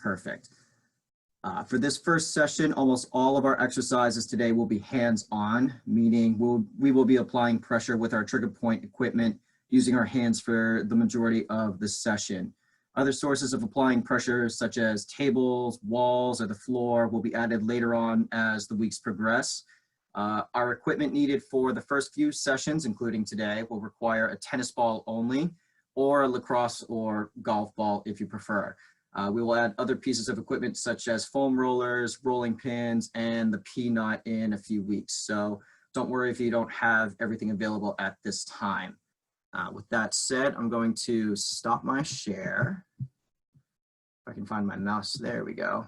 perfect. For this first session, almost all of our exercises today will be hands-on, meaning we will be applying pressure with our trigger point equipment using our hands for the majority of the session. Other sources of applying pressure, such as tables, walls, or the floor, will be added later on as the weeks progress. Our equipment needed for the first few sessions, including today, will require a tennis ball only, or a lacrosse or golf ball if you prefer. We will add other pieces of equipment such as foam rollers, rolling pins, and the P-knot in a few weeks. So don't worry if you don't have everything available at this time. With that said, I'm going to stop my share. If I can find my mouse, there we go.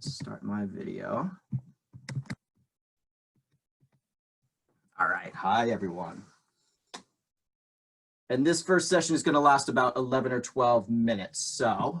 Start my video. All right, hi everyone. And this first session is going to last about 11 or 12 minutes. So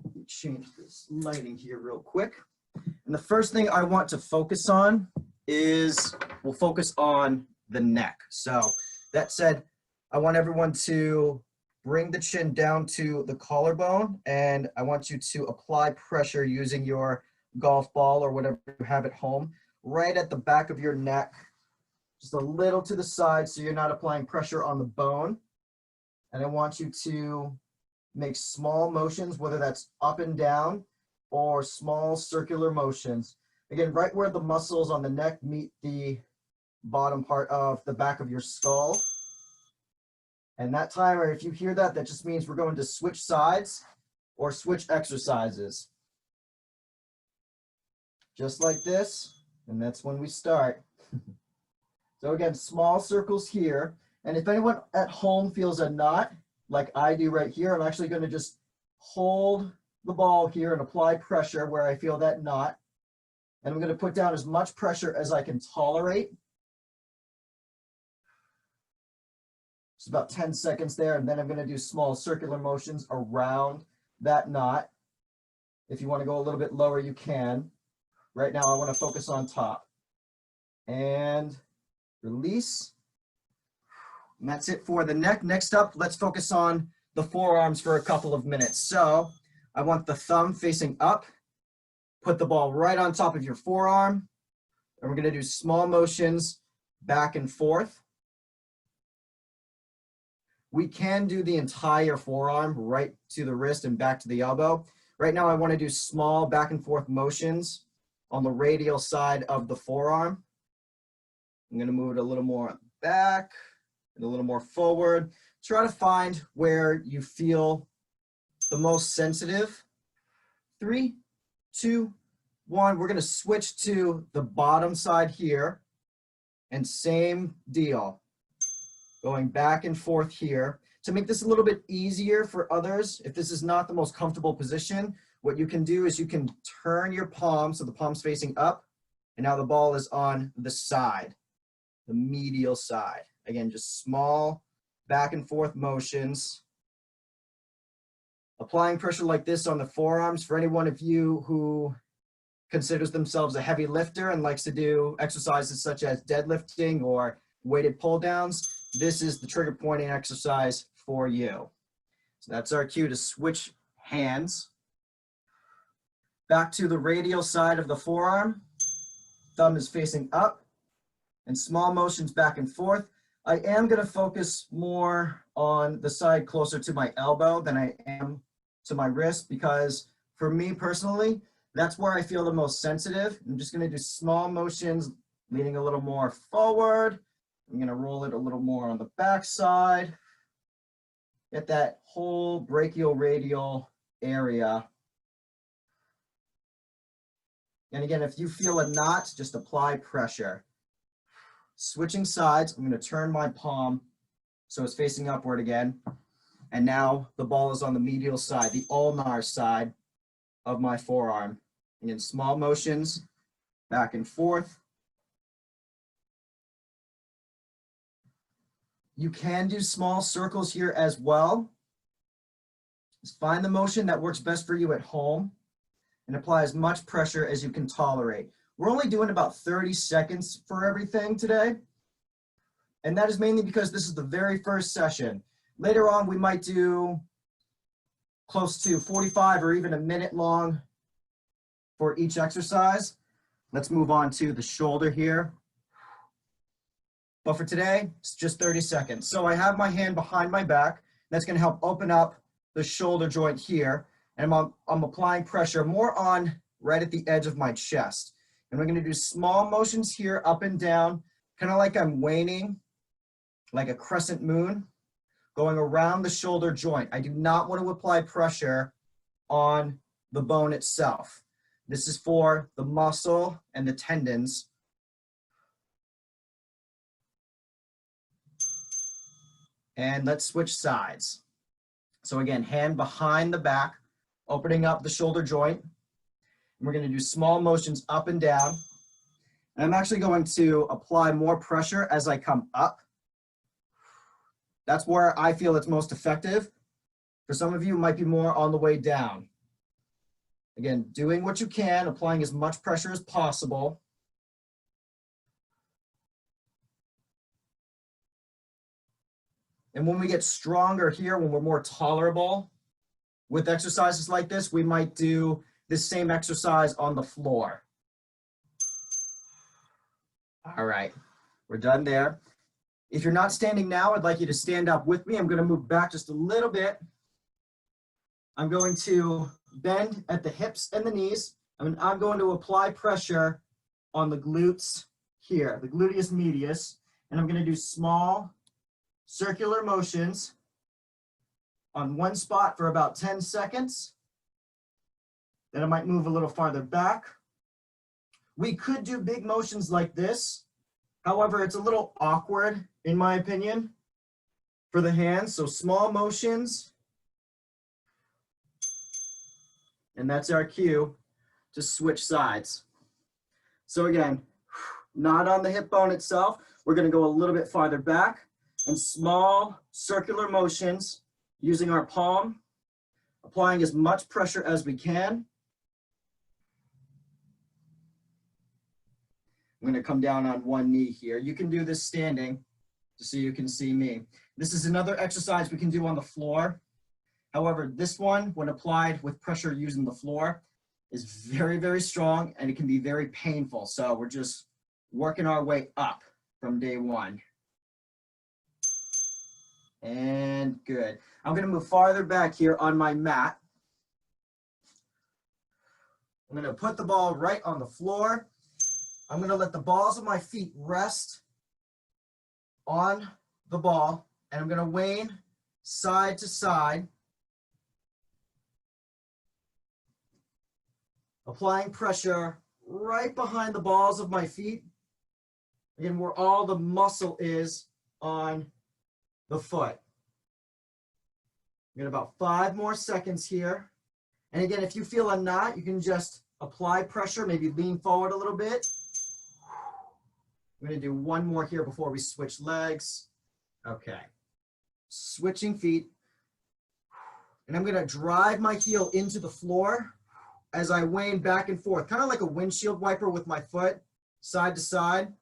let me change this lighting here real quick. And the first thing I want to focus on is, we'll focus on the neck. So that said, I want everyone to bring the chin down to the collarbone, and I want you to apply pressure using your golf ball or whatever you have at home, right at the back of your neck, just a little to the side so you're not applying pressure on the bone. And I want you to make small motions, whether that's up and down or small circular motions. Again, right where the muscles on the neck meet the bottom part of the back of your skull. And that timer, if you hear that, that just means we're going to switch sides or switch exercises. Just like this, and that's when we start. So again, small circles here. And if anyone at home feels a knot, like I do right here, I'm actually going to just hold the ball here and apply pressure where I feel that knot. And I'm going to put down as much pressure as I can tolerate. It's about 10 seconds there, and then I'm going to do small circular motions around that knot. If you want to go a little bit lower, you can. Right now, I want to focus on top. And release. And that's it for the neck. Next up, let's focus on the forearms for a couple of minutes. So I want the thumb facing up. Put the ball right on top of your forearm. And we're going to do small motions back and forth. We can do the entire forearm right to the wrist and back to the elbow. Right now, I want to do small back and forth motions on the radial side of the forearm. I'm going to move it a little more back and a little more forward. Try to find where you feel the most sensitive. 3, 2, 1. We're going to switch to the bottom side here. And same deal. Going back and forth here. To make this a little bit easier for others, if this is not the most comfortable position, what you can do is you can turn your palm so the palm's facing up, and now the ball is on the side, the medial side. Again, just small back and forth motions. Applying pressure like this on the forearms, for any one of you who considers themselves a heavy lifter and likes to do exercises such as deadlifting or weighted pull downs, this is the trigger pointing exercise for you. So that's our cue to switch hands. Back to the radial side of the forearm. Thumb is facing up, and small motions back and forth. I am going to focus more on the side closer to my elbow than I am to my wrist, because for me personally, that's where I feel the most sensitive. I'm just going to do small motions, leaning a little more forward. I'm going to roll it a little more on the back side. Get that whole brachioradial area. And again, if you feel a knot, just apply pressure. Switching sides, I'm going to turn my palm so it's facing upward again. And now the ball is on the medial side, the ulnar side of my forearm. Again, small motions back and forth. You can do small circles here as well. Just find the motion that works best for you at home and apply as much pressure as you can tolerate. We're only doing about 30 seconds for everything today. And that is mainly because this is the very first session. Later on, we might do close to 45 or even a minute long for each exercise. Let's move on to the shoulder here. But for today, it's just 30 seconds. So I have my hand behind my back. That's going to help open up the shoulder joint here. And I'm applying pressure more on right at the edge of my chest. And we're going to do small motions here, up and down, kind of like I'm waning, like a crescent moon, going around the shoulder joint. I do not want to apply pressure on the bone itself. This is for the muscle and the tendons. And let's switch sides. So again, hand behind the back, opening up the shoulder joint. And we're going to do small motions up and down. And I'm actually going to apply more pressure as I come up. That's where I feel it's most effective. For some of you, it might be more on the way down. Again, doing what you can, applying as much pressure as possible. And when we get stronger here, when we're more tolerable with exercises like this, we might do this same exercise on the floor. All right, we're done there. If you're not standing now, I'd like you to stand up with me. I'm going to move back just a little bit. I'm going to bend at the hips and the knees. I'm going to apply pressure on the glutes here, the gluteus medius, and I'm going to do small circular motions on one spot for about 10 seconds. Then I might move a little farther back. We could do big motions like this. However, it's a little awkward, in my opinion, for the hands. So small motions. And that's our cue to switch sides. So again, not on the hip bone itself. We're going to go a little bit farther back and small circular motions using our palm, applying as much pressure as we can. I'm going to come down on one knee here. You can do this standing just so you can see me. This is another exercise we can do on the floor. However, this one, when applied with pressure using the floor, is very, very strong and it can be very painful. So we're just working our way up from day one. And good. I'm going to move farther back here on my mat. I'm going to put the ball right on the floor. I'm going to let the balls of my feet rest on the ball, and I'm going to wane side to side, applying pressure right behind the balls of my feet, again, where all the muscle is on the foot. We got about 5 more seconds here. And again, if you feel a knot, you can just apply pressure, maybe lean forward a little bit. I'm going to do one more here before we switch legs. Okay. Switching feet. And I'm going to drive my heel into the floor as I wane back and forth, kind of like a windshield wiper with my foot, side to side.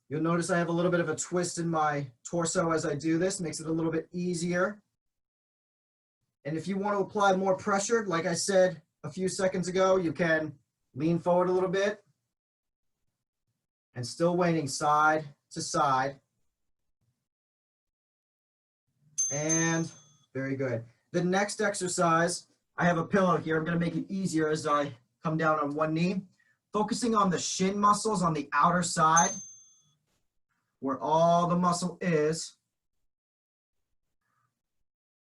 You'll notice I have a little bit of a twist in my torso as I do this, makes it a little bit easier. And if you want to apply more pressure, like I said a few seconds ago, you can lean forward a little bit and still waning side to side. And very good. The next exercise, I have a pillow here. I'm going to make it easier as I come down on one knee, focusing on the shin muscles on the outer side, where all the muscle is.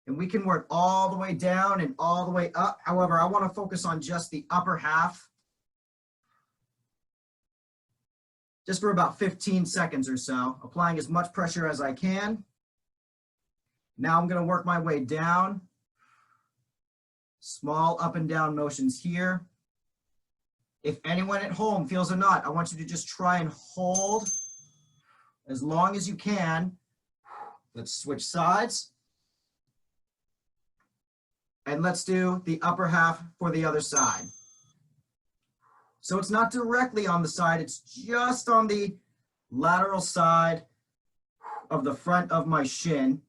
And we can work all the way down and all the way up. However, I want to focus on just the upper half, just for about 15 seconds or so, applying as much pressure as I can. Now I'm going to work my way down. Small up and down motions here. If anyone at home feels a knot, I want you to just try and hold as long as you can. Let's switch sides. And let's do the upper half for the other side. So it's not directly on the side, it's just on the lateral side of the front of my shin.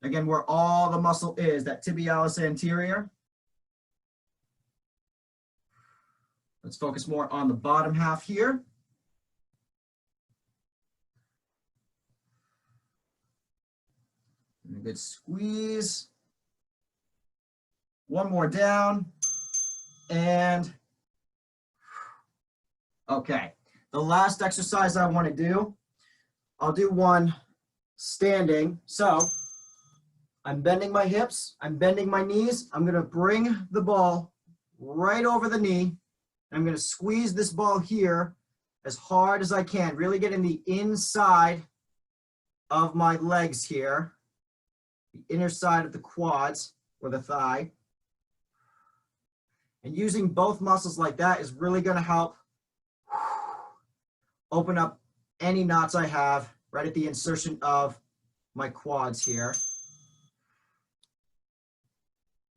Again, where all the muscle is, that tibialis anterior. Let's focus more on the bottom half here. And a good squeeze. One more down. And okay, the last exercise I want to do, I'll do one standing. So I'm bending my hips, I'm bending my knees. I'm going to bring the ball right over the knee. I'm going to squeeze this ball here as hard as I can, really getting the inside of my legs here, the inner side of the quads or the thigh. And using both muscles like that is really going to help open up any knots I have right at the insertion of my quads here.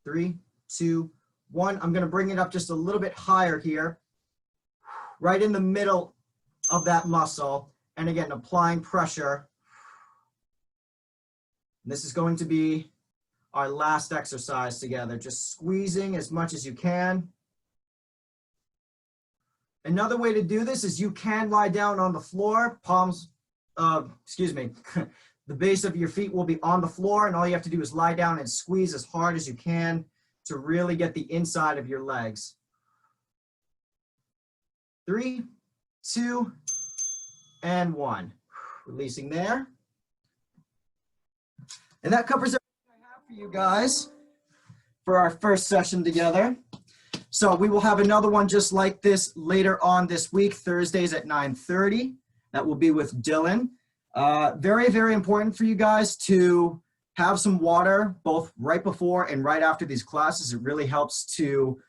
3, 2, 1. I'm going to bring it up just a little bit higher here, right in the middle of that muscle. And again, applying pressure. And this is going to be our last exercise together, just squeezing as much as you can. Another way to do this is you can lie down on the floor, the base of your feet will be on the floor, and all you have to do is lie down and squeeze as hard as you can to really get the inside of your legs. 3, 2, and 1. Releasing there. And that covers everything I have for you guys for our first session together. So we will have another one just like this later on this week, Thursdays at 9:30. That will be with Dylan. Very, very important for you guys to have some water both right before and right after these classes. It really helps to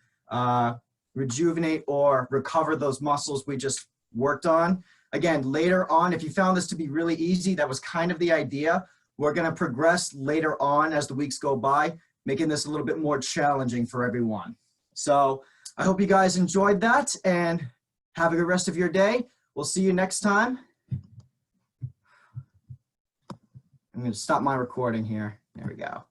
rejuvenate or recover those muscles we just worked on. Again, later on, if you found this to be really easy, that was kind of the idea. We're going to progress later on as the weeks go by, making this a little bit more challenging for everyone. So I hope you guys enjoyed that and have a good rest of your day. We'll see you next time. I'm going to stop my recording here. There we go.